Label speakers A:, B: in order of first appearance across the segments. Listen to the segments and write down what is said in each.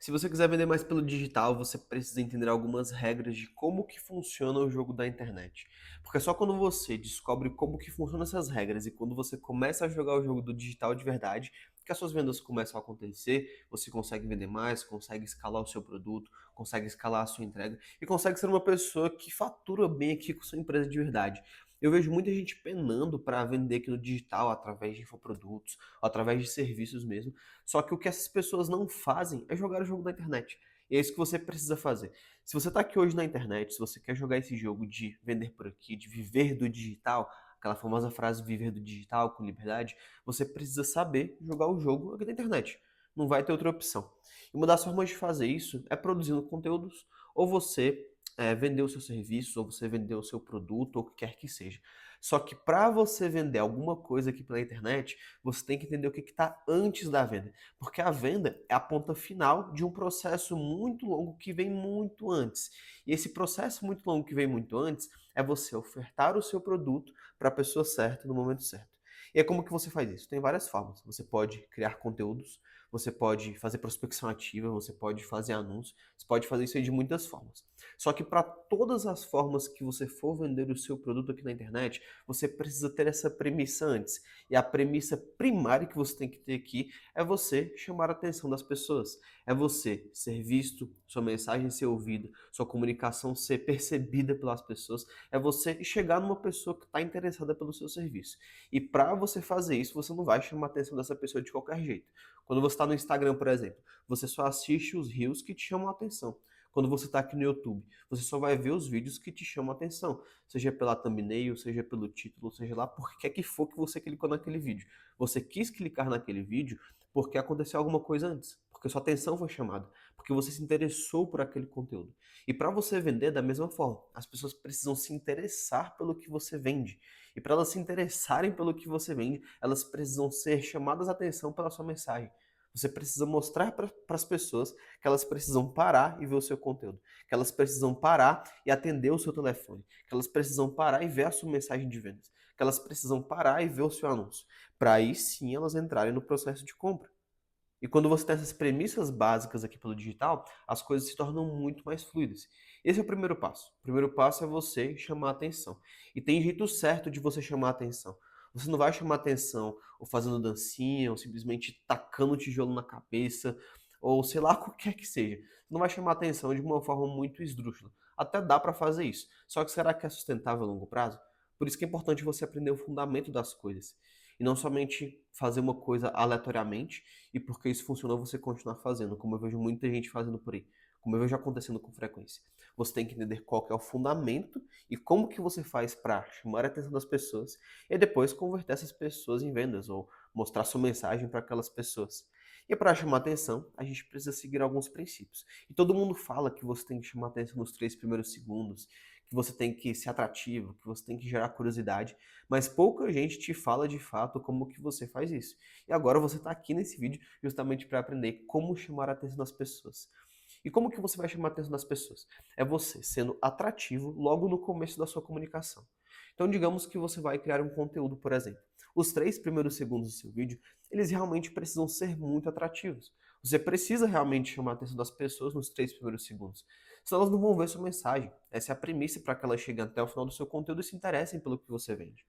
A: Se você quiser vender mais pelo digital, você precisa entender algumas regras de como que funciona o jogo da internet. Porque só quando você descobre como que funcionam essas regras e quando você começa a jogar o jogo do digital de verdade, que as suas vendas começam a acontecer, você consegue vender mais, consegue escalar o seu produto, consegue escalar a sua entrega e consegue ser uma pessoa que fatura bem aqui com sua empresa de verdade. Eu vejo muita gente penando para vender aqui no digital através de infoprodutos, através de serviços mesmo. Só que o que essas pessoas não fazem é jogar o jogo da internet. E é isso que você precisa fazer. Se você está aqui hoje na internet, se você quer jogar esse jogo de vender por aqui, de viver do digital, aquela famosa frase viver do digital com liberdade, você precisa saber jogar o jogo aqui na internet. Não vai ter outra opção. E uma das formas de fazer isso é produzindo conteúdos, ou você vender o seu serviço, ou você vender o seu produto, ou o que quer que seja. Só que para você vender alguma coisa aqui pela internet, você tem que entender o que está antes da venda. Porque a venda é a ponta final de um processo muito longo que vem muito antes. E esse processo muito longo que vem muito antes é você ofertar o seu produto para a pessoa certa no momento certo. E é como que você faz isso? Tem várias formas. Você pode criar conteúdos, você pode fazer prospecção ativa, você pode fazer anúncios, você pode fazer isso aí de muitas formas. Só que para todas as formas que você for vender o seu produto aqui na internet, você precisa ter essa premissa antes. E a premissa primária que você tem que ter aqui é você chamar a atenção das pessoas. É você ser visto, sua mensagem ser ouvida, sua comunicação ser percebida pelas pessoas. É você chegar numa pessoa que está interessada pelo seu serviço. E para você fazer isso, você não vai chamar a atenção dessa pessoa de qualquer jeito. Quando você está no Instagram, por exemplo, você só assiste os reels que te chamam a atenção. Quando você está aqui no YouTube, você só vai ver os vídeos que te chamam a atenção, seja pela thumbnail, seja pelo título, seja lá por que for que você clicou naquele vídeo. Você quis clicar naquele vídeo porque aconteceu alguma coisa antes, porque sua atenção foi chamada, porque você se interessou por aquele conteúdo. E para você vender da mesma forma, as pessoas precisam se interessar pelo que você vende. E para elas se interessarem pelo que você vende, elas precisam ser chamadas a atenção pela sua mensagem. Você precisa mostrar para as pessoas que elas precisam parar e ver o seu conteúdo, que elas precisam parar e atender o seu telefone, que elas precisam parar e ver a sua mensagem de vendas, que elas precisam parar e ver o seu anúncio, para aí sim elas entrarem no processo de compra. E quando você tem essas premissas básicas aqui pelo digital, as coisas se tornam muito mais fluidas. Esse é o primeiro passo. O primeiro passo é você chamar a atenção. E tem jeito certo de você chamar a atenção. Você não vai chamar a atenção ou fazendo dancinha, ou simplesmente tacando tijolo na cabeça, ou sei lá, qualquer que seja. Você não vai chamar a atenção de uma forma muito esdrúxula. Até dá para fazer isso. Só que será que é sustentável a longo prazo? Por isso que é importante você aprender o fundamento das coisas. E não somente fazer uma coisa aleatoriamente, e porque isso funcionou, você continuar fazendo, como eu vejo muita gente fazendo por aí, como eu vejo acontecendo com frequência. Você tem que entender qual que é o fundamento e como que você faz para chamar a atenção das pessoas e depois converter essas pessoas em vendas ou mostrar sua mensagem para aquelas pessoas. E para chamar atenção, a gente precisa seguir alguns princípios. E todo mundo fala que você tem que chamar atenção nos 3 primeiros segundos, que você tem que ser atrativo, que você tem que gerar curiosidade, mas pouca gente te fala de fato como que você faz isso. E agora você está aqui nesse vídeo justamente para aprender como chamar a atenção das pessoas. E como que você vai chamar a atenção das pessoas? É você sendo atrativo logo no começo da sua comunicação. Então, digamos que você vai criar um conteúdo, por exemplo. Os 3 primeiros segundos do seu vídeo, eles realmente precisam ser muito atrativos. Você precisa realmente chamar a atenção das pessoas nos 3 primeiros segundos. Senão elas não vão ver sua mensagem. Essa é a premissa para que elas cheguem até o final do seu conteúdo e se interessem pelo que você vende.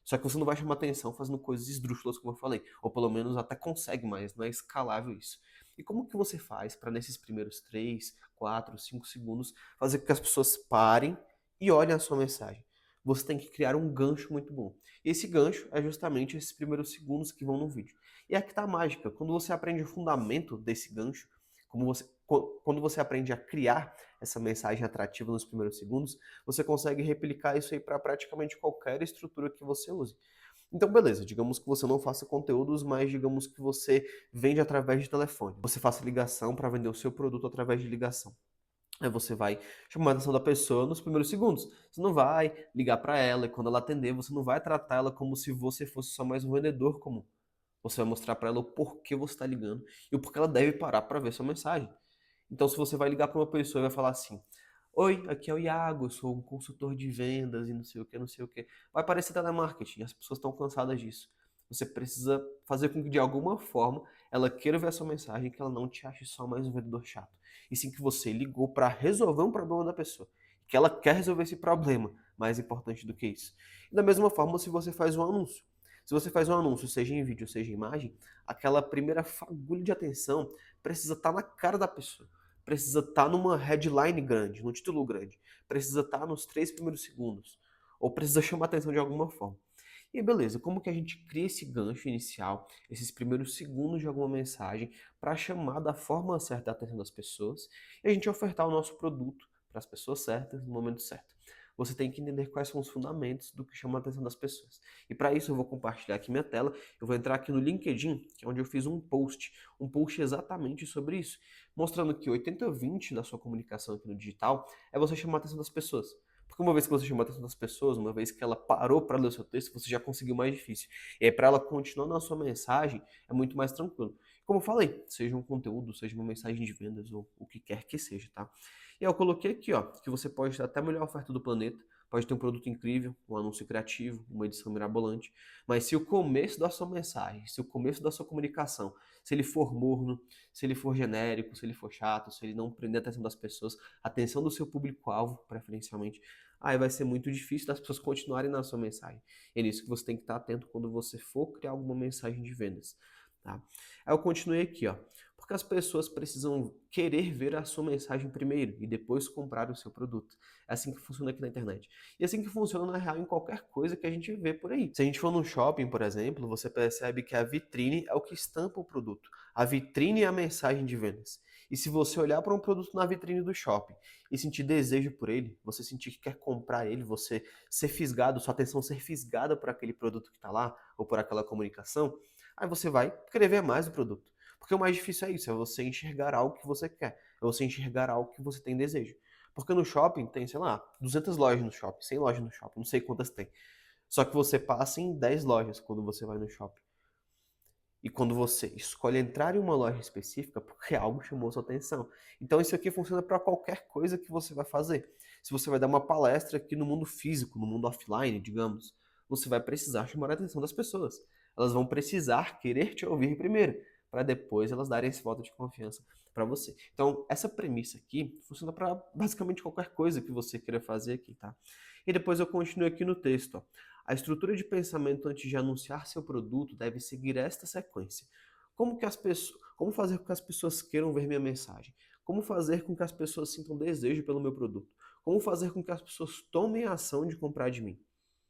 A: Só que você não vai chamar atenção fazendo coisas esdrúxulas, como eu falei. Ou pelo menos até consegue, mas não é escalável isso. E como que você faz para nesses primeiros 3, 4, 5 segundos fazer com que as pessoas parem e olhem a sua mensagem? Você tem que criar um gancho muito bom. E esse gancho é justamente esses primeiros segundos que vão no vídeo. E aqui está a mágica. Quando você aprende o fundamento desse gancho, quando você aprende a criar essa mensagem atrativa nos primeiros segundos, você consegue replicar isso aí para praticamente qualquer estrutura que você use. Então, beleza, digamos que você não faça conteúdos, mas digamos que você vende através de telefone. Você faça ligação para vender o seu produto através de ligação. Aí você vai chamar a atenção da pessoa nos primeiros segundos. Você não vai ligar para ela e quando ela atender, você não vai tratar ela como se você fosse só mais um vendedor comum. Você vai mostrar para ela o porquê você está ligando e o porquê ela deve parar para ver sua mensagem. Então, se você vai ligar para uma pessoa e vai falar assim: Oi, aqui é o Iago, eu sou um consultor de vendas e não sei o que, não sei o que. Vai parecer telemarketing, as pessoas estão cansadas disso. Você precisa fazer com que, de alguma forma, ela queira ver a sua mensagem, que ela não te ache só mais um vendedor chato. E sim que você ligou para resolver um problema da pessoa. Que ela quer resolver esse problema, mais importante do que isso. E da mesma forma, se você faz um anúncio. Se você faz um anúncio, seja em vídeo, seja em imagem, aquela primeira fagulha de atenção precisa estar na cara da pessoa. Precisa estar numa headline grande, num título grande. Precisa estar nos 3 primeiros segundos. Ou precisa chamar atenção de alguma forma. E aí, beleza, como que a gente cria esse gancho inicial, esses primeiros segundos de alguma mensagem, para chamar da forma certa a atenção das pessoas e a gente ofertar o nosso produto para as pessoas certas no momento certo? Você tem que entender quais são os fundamentos do que chama a atenção das pessoas. E para isso eu vou compartilhar aqui minha tela, eu vou entrar aqui no LinkedIn, que é onde eu fiz um post exatamente sobre isso, mostrando que 80-20 da sua comunicação aqui no digital é você chamar a atenção das pessoas. Porque uma vez que você chamou a atenção das pessoas, uma vez que ela parou para ler o seu texto, você já conseguiu mais difícil. E aí, para ela continuar na sua mensagem, é muito mais tranquilo. Como eu falei, seja um conteúdo, seja uma mensagem de vendas ou o que quer que seja, tá? E aí eu coloquei aqui, ó, que você pode ter até a melhor oferta do planeta, pode ter um produto incrível, um anúncio criativo, uma edição mirabolante, mas se o começo da sua mensagem, se o começo da sua comunicação, se ele for morno, se ele for genérico, se ele for chato, se ele não prender a atenção das pessoas, a atenção do seu público-alvo, preferencialmente, aí vai ser muito difícil das pessoas continuarem na sua mensagem. É nisso que você tem que estar atento quando você for criar alguma mensagem de vendas. Tá? Aí eu continuei aqui, ó. Porque as pessoas precisam querer ver a sua mensagem primeiro e depois comprar o seu produto. É assim que funciona aqui na internet. E é assim que funciona na real em qualquer coisa que a gente vê por aí. Se a gente for num shopping, por exemplo, você percebe que a vitrine é o que estampa o produto. A vitrine é a mensagem de vendas. E se você olhar para um produto na vitrine do shopping e sentir desejo por ele, você sentir que quer comprar ele, você ser fisgado, sua atenção ser fisgada por aquele produto que está lá ou por aquela comunicação, aí você vai querer ver mais do produto. Porque o mais difícil é isso, é você enxergar algo que você quer, é você enxergar algo que você tem desejo. Porque no shopping tem, sei lá, 200 lojas no shopping, 100 lojas no shopping, não sei quantas tem. Só que você passa em 10 lojas quando você vai no shopping. E quando você escolhe entrar em uma loja específica, porque algo chamou sua atenção. Então isso aqui funciona para qualquer coisa que você vai fazer. Se você vai dar uma palestra aqui no mundo físico, no mundo offline, digamos, você vai precisar chamar a atenção das pessoas. Elas vão precisar querer te ouvir primeiro, para depois elas darem esse voto de confiança para você. Então, essa premissa aqui funciona para basicamente qualquer coisa que você queira fazer aqui, tá? E depois eu continuo aqui no texto, ó. A estrutura de pensamento antes de anunciar seu produto deve seguir esta sequência. Como fazer com que as pessoas queiram ver minha mensagem? Como fazer com que as pessoas sintam desejo pelo meu produto? Como fazer com que as pessoas tomem a ação de comprar de mim?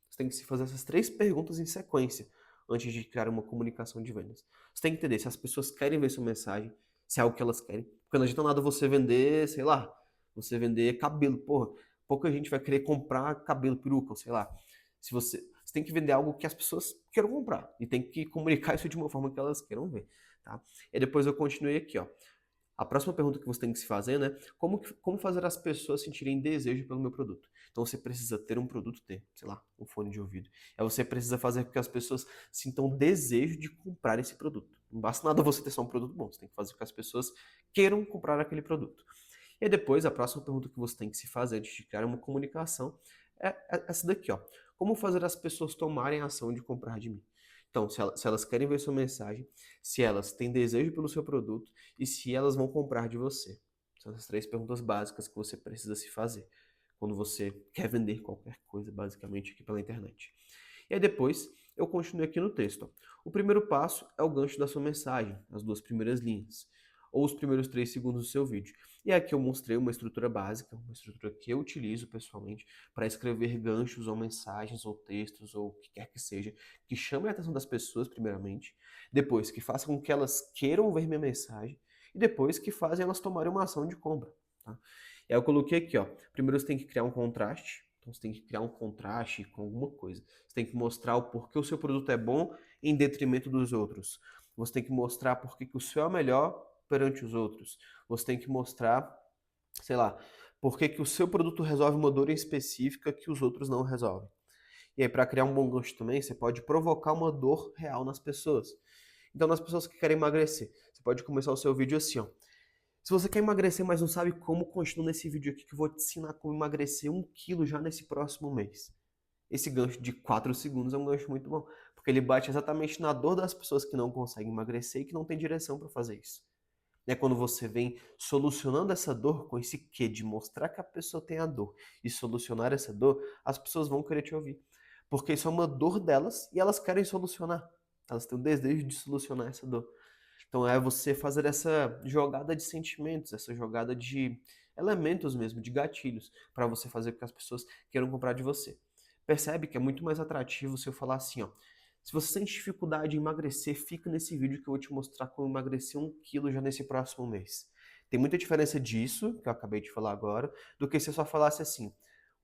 A: Você tem que se fazer essas 3 perguntas em sequência antes de criar uma comunicação de vendas. Você tem que entender se as pessoas querem ver sua mensagem, se é algo que elas querem. Porque não adianta nada você vender, sei lá, você vender cabelo. Porra, pouca gente vai querer comprar cabelo, peruca, ou sei lá. Se você tem que vender algo que as pessoas queiram comprar e tem que comunicar isso de uma forma que elas queiram ver, tá? E depois eu continuei aqui, ó. A próxima pergunta que você tem que se fazer, né? Como fazer as pessoas sentirem desejo pelo meu produto? Então você precisa ter um produto, sei lá, um fone de ouvido. Aí você precisa fazer com que as pessoas sintam desejo de comprar esse produto. Não basta nada você ter só um produto bom, você tem que fazer com que as pessoas queiram comprar aquele produto. E aí depois, a próxima pergunta que você tem que se fazer antes de criar uma comunicação é essa daqui, ó. Como fazer as pessoas tomarem a ação de comprar de mim? Então, se elas querem ver sua mensagem, se elas têm desejo pelo seu produto e se elas vão comprar de você. São essas 3 perguntas básicas que você precisa se fazer quando você quer vender qualquer coisa, basicamente, aqui pela internet. E aí depois, eu continuo aqui no texto. Ó. O primeiro passo é o gancho da sua mensagem, as 2 primeiras linhas, ou os primeiros 3 segundos do seu vídeo. E aqui eu mostrei uma estrutura básica, uma estrutura que eu utilizo pessoalmente para escrever ganchos ou mensagens ou textos ou o que quer que seja, que chame a atenção das pessoas primeiramente, depois que faça com que elas queiram ver minha mensagem e depois que fazem elas tomarem uma ação de compra. Tá? E aí eu coloquei aqui, ó, primeiro você tem que criar um contraste, então você tem que criar um contraste com alguma coisa. Você tem que mostrar o porquê o seu produto é bom em detrimento dos outros. Você tem que mostrar porquê que o seu é melhor perante os outros. Você tem que mostrar, sei lá, porquê que o seu produto resolve uma dor específica que os outros não resolvem. E aí, para criar um bom gancho também, você pode provocar uma dor real nas pessoas. Então, nas pessoas que querem emagrecer, você pode começar o seu vídeo assim, ó. Se você quer emagrecer, mas não sabe como, continua nesse vídeo aqui que eu vou te ensinar como emagrecer 1 quilo já nesse próximo mês. Esse gancho de 4 segundos é um gancho muito bom. porque ele bate exatamente na dor das pessoas que não conseguem emagrecer e que não têm direção para fazer isso. É quando você vem solucionando essa dor com esse quê de mostrar que a pessoa tem a dor e solucionar essa dor, as pessoas vão querer te ouvir. Porque isso é uma dor delas e elas querem solucionar. Elas têm o desejo de solucionar essa dor. Então é você fazer essa jogada de sentimentos, essa jogada de elementos mesmo, de gatilhos, para você fazer com que as pessoas queiram comprar de você. Percebe que é muito mais atrativo se eu falar assim, ó. Se você sente dificuldade em emagrecer, fica nesse vídeo que eu vou te mostrar como emagrecer 1 quilo já nesse próximo mês. Tem muita diferença disso, que eu acabei de falar agora, do que se eu só falasse assim.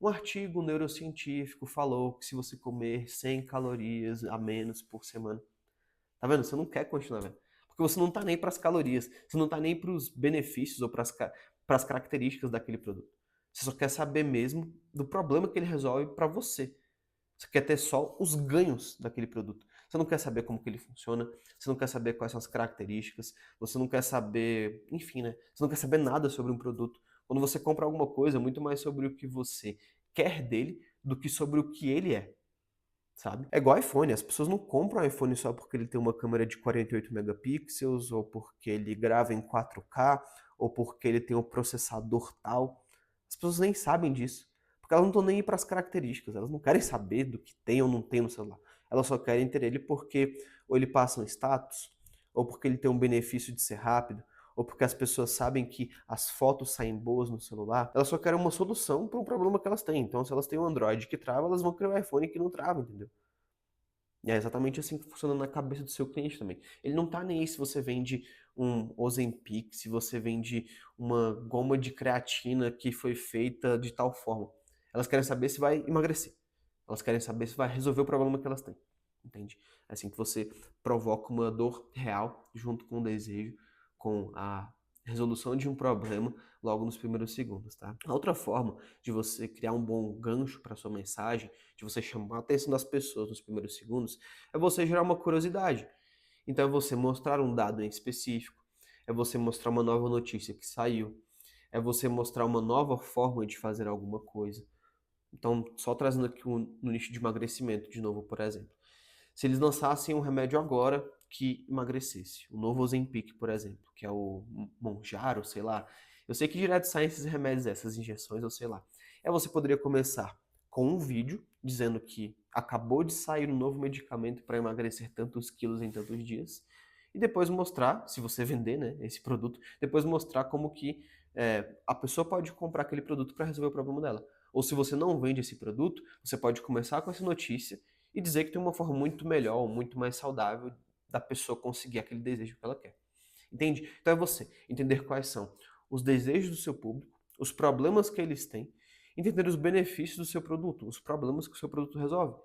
A: Um artigo neurocientífico falou que se você comer 100 calorias a menos por semana, tá vendo? Você não quer continuar vendo. Porque você não tá nem para as calorias, você não tá nem para os benefícios ou para as características daquele produto. Você só quer saber mesmo do problema que ele resolve para você. Você quer ter só os ganhos daquele produto. Você não quer saber como que ele funciona, você não quer saber quais são as características, você não quer saber, enfim, né? Você não quer saber nada sobre um produto. Quando você compra alguma coisa, é muito mais sobre o que você quer dele do que sobre o que ele é, sabe? É igual iPhone, as pessoas não compram iPhone só porque ele tem uma câmera de 48 megapixels, ou porque ele grava em 4K, ou porque ele tem um processador tal. As pessoas nem sabem disso, porque elas não estão nem aí para as características, elas não querem saber do que tem ou não tem no celular. Elas só querem ter ele porque ou ele passa um status, ou porque ele tem um benefício de ser rápido, ou porque as pessoas sabem que as fotos saem boas no celular. Elas só querem uma solução para um problema que elas têm. Então, se elas têm um Android que trava, elas vão criar um iPhone que não trava, entendeu? E é exatamente assim que funciona na cabeça do seu cliente também. Ele não tá nem aí se você vende um Ozempic, se você vende uma goma de creatina que foi feita de tal forma. Elas querem saber se vai emagrecer. Elas querem saber se vai resolver o problema que elas têm. Entende? É assim que você provoca uma dor real junto com o desejo, com a resolução de um problema logo nos primeiros segundos, tá? A outra forma de você criar um bom gancho para sua mensagem, de você chamar a atenção das pessoas nos primeiros segundos, é você gerar uma curiosidade. Então é você mostrar um dado em específico, é você mostrar uma nova notícia que saiu, é você mostrar uma nova forma de fazer alguma coisa. Então, só trazendo aqui no nicho de emagrecimento de novo, por exemplo. Se eles lançassem um remédio agora que emagrecesse, o novo Ozempic, por exemplo, que é o Monjaro, sei lá. Eu sei que direto saem esses remédios, essas injeções, ou sei lá. Aí você poderia começar com um vídeo dizendo que acabou de sair um novo medicamento para emagrecer tantos quilos em tantos dias, e depois mostrar, se você vender, né, esse produto, depois mostrar como que a pessoa pode comprar aquele produto para resolver o problema dela. Ou se você não vende esse produto, você pode começar com essa notícia e dizer que tem uma forma muito melhor, muito mais saudável da pessoa conseguir aquele desejo que ela quer. Entende? Então é você entender quais são os desejos do seu público, os problemas que eles têm, entender os benefícios do seu produto, os problemas que o seu produto resolve.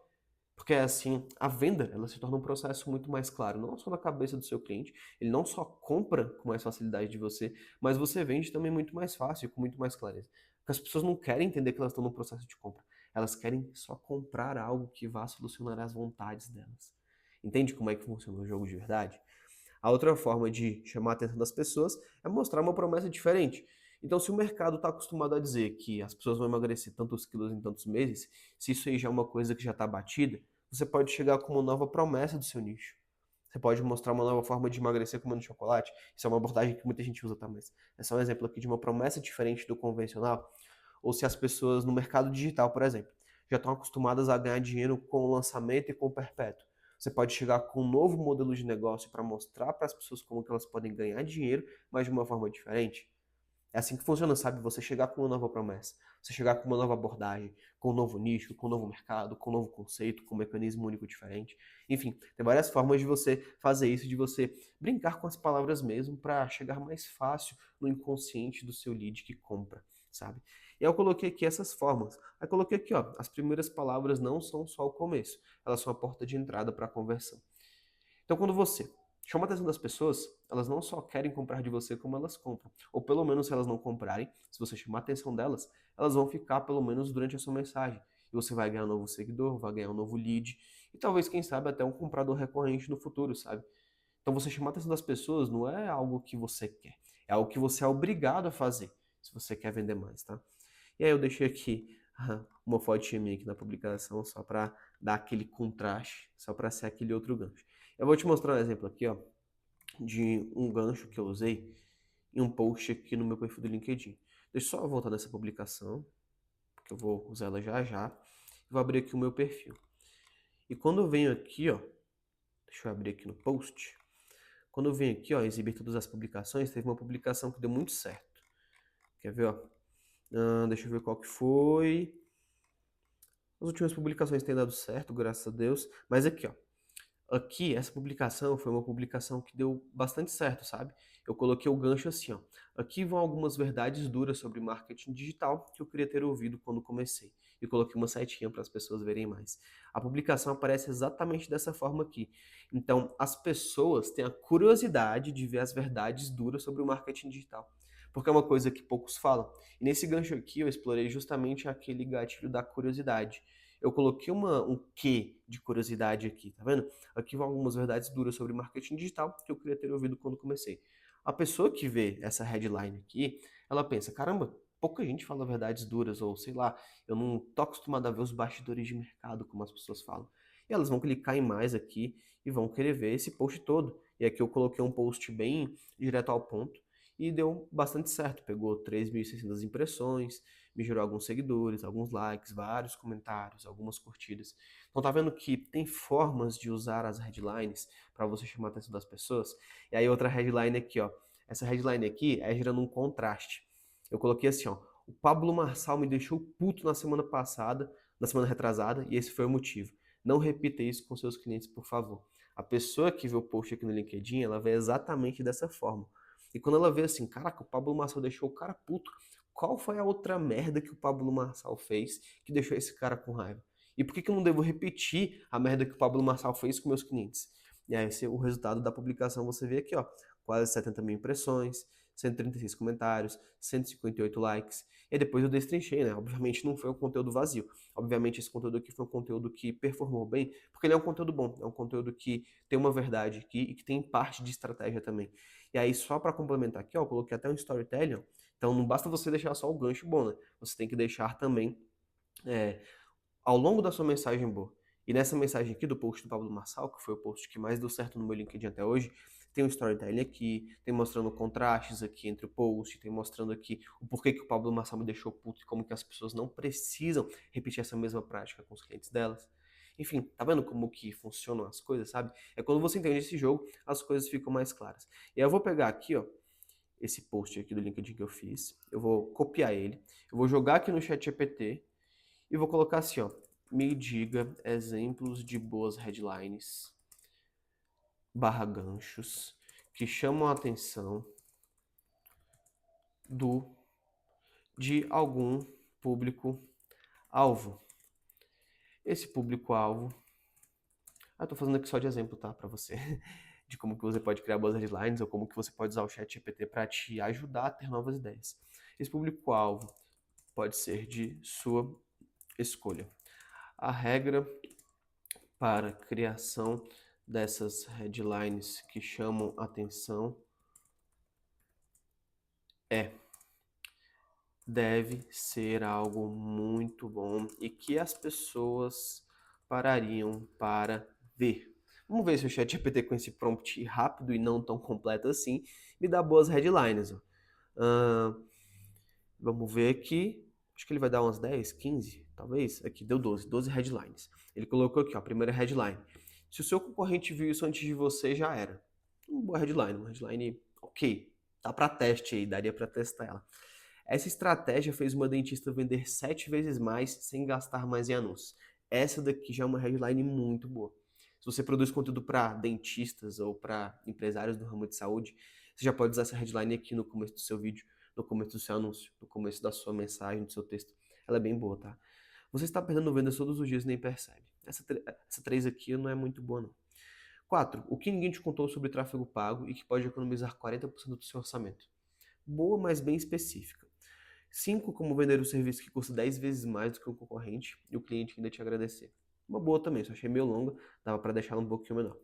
A: Porque assim, a venda, ela se torna um processo muito mais claro, não só na cabeça do seu cliente, ele não só compra com mais facilidade de você, mas você vende também muito mais fácil, com muito mais clareza. Porque as pessoas não querem entender que elas estão no processo de compra. Elas querem só comprar algo que vá solucionar as vontades delas. Entende como é que funciona o jogo de verdade? A outra forma de chamar a atenção das pessoas é mostrar uma promessa diferente. Então, se o mercado está acostumado a dizer que as pessoas vão emagrecer tantos quilos em tantos meses, se isso aí já é uma coisa que já está batida, você pode chegar com uma nova promessa do seu nicho. Você pode mostrar uma nova forma de emagrecer comendo chocolate. Isso é uma abordagem que muita gente usa, tá? Mas é só um exemplo aqui de uma promessa diferente do convencional. Ou se as pessoas no mercado digital, por exemplo, já estão acostumadas a ganhar dinheiro com o lançamento e com o perpétuo. Você pode chegar com um novo modelo de negócio para mostrar para as pessoas como que elas podem ganhar dinheiro, mas de uma forma diferente. É assim que funciona, sabe? Você chegar com uma nova promessa, você chegar com uma nova abordagem, com um novo nicho, com um novo mercado, com um novo conceito, com um mecanismo único diferente. Enfim, tem várias formas de você fazer isso, de você brincar com as palavras mesmo para chegar mais fácil no inconsciente do seu lead que compra, sabe? E eu coloquei aqui essas formas. Aí coloquei aqui, ó, as primeiras palavras não são só o começo, elas são a porta de entrada para a conversão. Então, quando você chama a atenção das pessoas, elas não só querem comprar de você, como elas compram. Ou pelo menos, se elas não comprarem, se você chamar a atenção delas, elas vão ficar pelo menos durante a sua mensagem. E você vai ganhar um novo seguidor, vai ganhar um novo lead, e talvez, quem sabe, até um comprador recorrente no futuro, sabe? Então, você chamar a atenção das pessoas não é algo que você quer, é algo que você é obrigado a fazer, se você quer vender mais, tá? E aí eu deixei aqui uma fotinha minha aqui na publicação, só para dar aquele contraste, só para ser aquele outro gancho. Eu vou te mostrar um exemplo aqui, ó, de um gancho que eu usei em um post aqui no meu perfil do LinkedIn. Deixa eu só voltar nessa publicação, porque eu vou usar ela já já. Vou abrir aqui o meu perfil. E quando eu venho aqui, ó, deixa eu abrir aqui no post. Quando eu venho aqui, ó, exibir todas as publicações, teve uma publicação que deu muito certo. Quer ver, ó? Deixa eu ver qual que foi. As últimas publicações têm dado certo, graças a Deus. Mas aqui, ó. Aqui, essa publicação foi uma publicação que deu bastante certo, sabe? Eu coloquei o gancho assim, ó. Aqui vão algumas verdades duras sobre marketing digital que eu queria ter ouvido quando comecei. E coloquei uma setinha para as pessoas verem mais. A publicação aparece exatamente dessa forma aqui. Então, as pessoas têm a curiosidade de ver as verdades duras sobre o marketing digital. Porque é uma coisa que poucos falam. E nesse gancho aqui eu explorei justamente aquele gatilho da curiosidade. Eu coloquei um quê de curiosidade aqui, tá vendo? Aqui vão algumas verdades duras sobre marketing digital que eu queria ter ouvido quando comecei. A pessoa que vê essa headline aqui, ela pensa, caramba, pouca gente fala verdades duras, ou sei lá, eu não tô acostumado a ver os bastidores de mercado, como as pessoas falam. E elas vão clicar em mais aqui e vão querer ver esse post todo. E aqui eu coloquei um post bem direto ao ponto e deu bastante certo. Pegou 3.600 impressões, me gerou alguns seguidores, alguns likes, vários comentários, algumas curtidas. Então tá vendo que tem formas de usar as headlines para você chamar a atenção das pessoas? E aí outra headline aqui, ó. Essa headline aqui é gerando um contraste. Eu coloquei assim, ó. O Pablo Marçal me deixou puto na semana passada, na semana retrasada, e esse foi o motivo. Não repita isso com seus clientes, por favor. A pessoa que vê o post aqui no LinkedIn, ela vê exatamente dessa forma. E quando ela vê assim, caraca, o Pablo Marçal deixou o cara puto, qual foi a outra merda que o Pablo Marçal fez que deixou esse cara com raiva? E por que eu não devo repetir a merda que o Pablo Marçal fez com meus clientes? E aí, o resultado da publicação você vê aqui, ó, quase 70 mil impressões, 136 comentários, 158 likes. E depois eu destrinchei, né? Obviamente não foi um conteúdo vazio. Obviamente esse conteúdo aqui foi um conteúdo que performou bem, porque ele é um conteúdo bom, é um conteúdo que tem uma verdade aqui e que tem parte de estratégia também. E aí, só para complementar aqui, ó, eu coloquei até um storytelling. Então não basta você deixar só o gancho bom, né? Você tem que deixar também ao longo da sua mensagem boa. E nessa mensagem aqui do post do Pablo Marçal, que foi o post que mais deu certo no meu LinkedIn até hoje, tem um storytelling aqui, tem mostrando contrastes aqui entre o post, tem mostrando aqui o porquê que o Pablo Marçal me deixou puto e como que as pessoas não precisam repetir essa mesma prática com os clientes delas. Enfim, tá vendo como que funcionam as coisas, sabe? É quando você entende esse jogo, as coisas ficam mais claras. E aí eu vou pegar aqui, ó, esse post aqui do LinkedIn que eu fiz, eu vou copiar ele, eu vou jogar aqui no ChatGPT e vou colocar assim, ó, me diga exemplos de boas headlines barra ganchos que chamam a atenção do de algum público-alvo. Esse público-alvo, tô fazendo aqui só de exemplo, tá, para você, de como que você pode criar boas headlines ou como que você pode usar o ChatGPT para te ajudar a ter novas ideias. Esse público-alvo pode ser de sua escolha. A regra para criação dessas headlines que chamam atenção deve ser algo muito bom e que as pessoas parariam para ver. Vamos ver se o ChatGPT com esse prompt rápido e não tão completo assim me dá boas headlines. Vamos ver aqui. Acho que ele vai dar umas 10, 15, talvez. Aqui deu 12 headlines. Ele colocou aqui, ó, a primeira headline. Se o seu concorrente viu isso antes de você, já era. Uma boa headline, uma headline ok. Tá para teste aí, daria para testar ela. Essa estratégia fez uma dentista vender 7 vezes mais sem gastar mais em anúncios. Essa daqui já é uma headline muito boa. Se você produz conteúdo para dentistas ou para empresários do ramo de saúde, você já pode usar essa headline aqui no começo do seu vídeo, no começo do seu anúncio, no começo da sua mensagem, do seu texto. Ela é bem boa, tá? Você está perdendo vendas todos os dias e nem percebe. Essa 3 aqui não é muito boa, não. 4. O que ninguém te contou sobre tráfego pago e que pode economizar 40% do seu orçamento. Boa, mas bem específica. 5. Como vender um serviço que custa 10 vezes mais do que o concorrente e o cliente ainda te agradecer. Uma boa também, só achei meio longa, dava para deixar ela um pouquinho menor.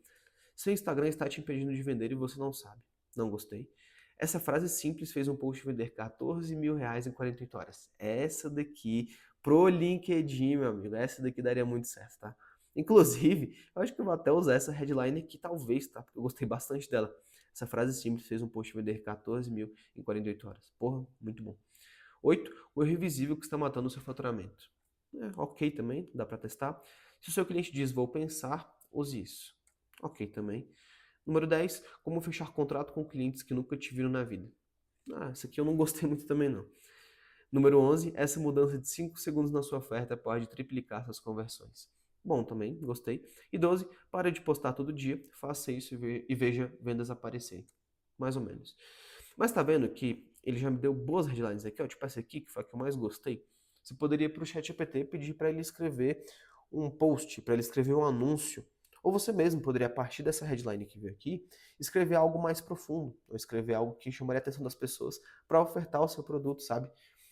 A: Seu Instagram está te impedindo de vender e você não sabe. Não gostei. Essa frase simples fez um post vender 14 mil reais em 48 horas. Essa daqui pro LinkedIn, meu amigo. Essa daqui daria muito certo, tá? Inclusive, eu acho que eu vou até usar essa headline aqui, talvez, tá? Porque eu gostei bastante dela. Essa frase simples fez um post vender 14 mil em 48 horas. Porra, muito bom. 8. O erro invisível que está matando o seu faturamento. Ok também, dá para testar. Se o seu cliente diz vou pensar, use isso. Ok também. Número 10. Como fechar contrato com clientes que nunca te viram na vida. Essa aqui eu não gostei muito também não. Número 11. Essa mudança de 5 segundos na sua oferta pode triplicar suas conversões. Bom também, gostei. E 12. Pare de postar todo dia, faça isso e veja vendas aparecerem. Mais ou menos. Mas tá vendo que ele já me deu boas headlines aqui, ó, tipo essa aqui, que foi a que eu mais gostei. Você poderia ir para o ChatGPT e pedir para ele escrever um post, para ele escrever um anúncio. Ou você mesmo poderia, a partir dessa headline que veio aqui, escrever algo mais profundo, ou escrever algo que chamaria a atenção das pessoas para ofertar o seu produto, sabe?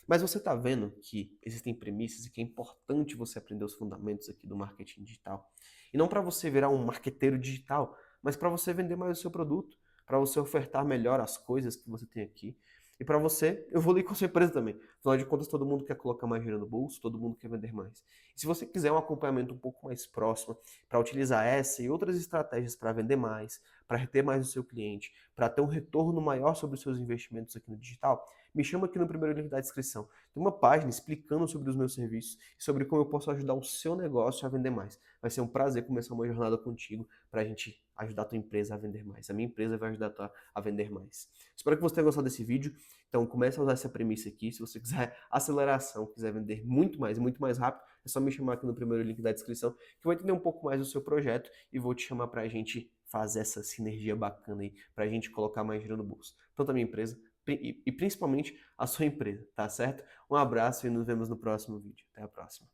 A: Mas você está vendo que existem premissas e que é importante você aprender os fundamentos aqui do marketing digital. E não para você virar um marqueteiro digital, mas para você vender mais o seu produto, para você ofertar melhor as coisas que você tem aqui. E para você evoluir com a sua empresa também. Afinal de contas, todo mundo quer colocar mais dinheiro no bolso, todo mundo quer vender mais. E se você quiser um acompanhamento um pouco mais próximo para utilizar essa e outras estratégias para vender mais, para reter mais o seu cliente, para ter um retorno maior sobre os seus investimentos aqui no digital, me chama aqui no primeiro link da descrição. Tem uma página explicando sobre os meus serviços e sobre como eu posso ajudar o seu negócio a vender mais. Vai ser um prazer começar uma jornada contigo para a gente ajudar a tua empresa a vender mais. A minha empresa vai ajudar a vender mais. Espero que você tenha gostado desse vídeo. Então comece a usar essa premissa aqui. Se você quiser aceleração, quiser vender muito mais rápido, é só me chamar aqui no primeiro link da descrição, que eu vou entender um pouco mais do seu projeto e vou te chamar para a gente fazer essa sinergia bacana aí, para a gente colocar mais dinheiro no bolso. Tanto a minha empresa e principalmente a sua empresa, tá certo? Um abraço e nos vemos no próximo vídeo. Até a próxima.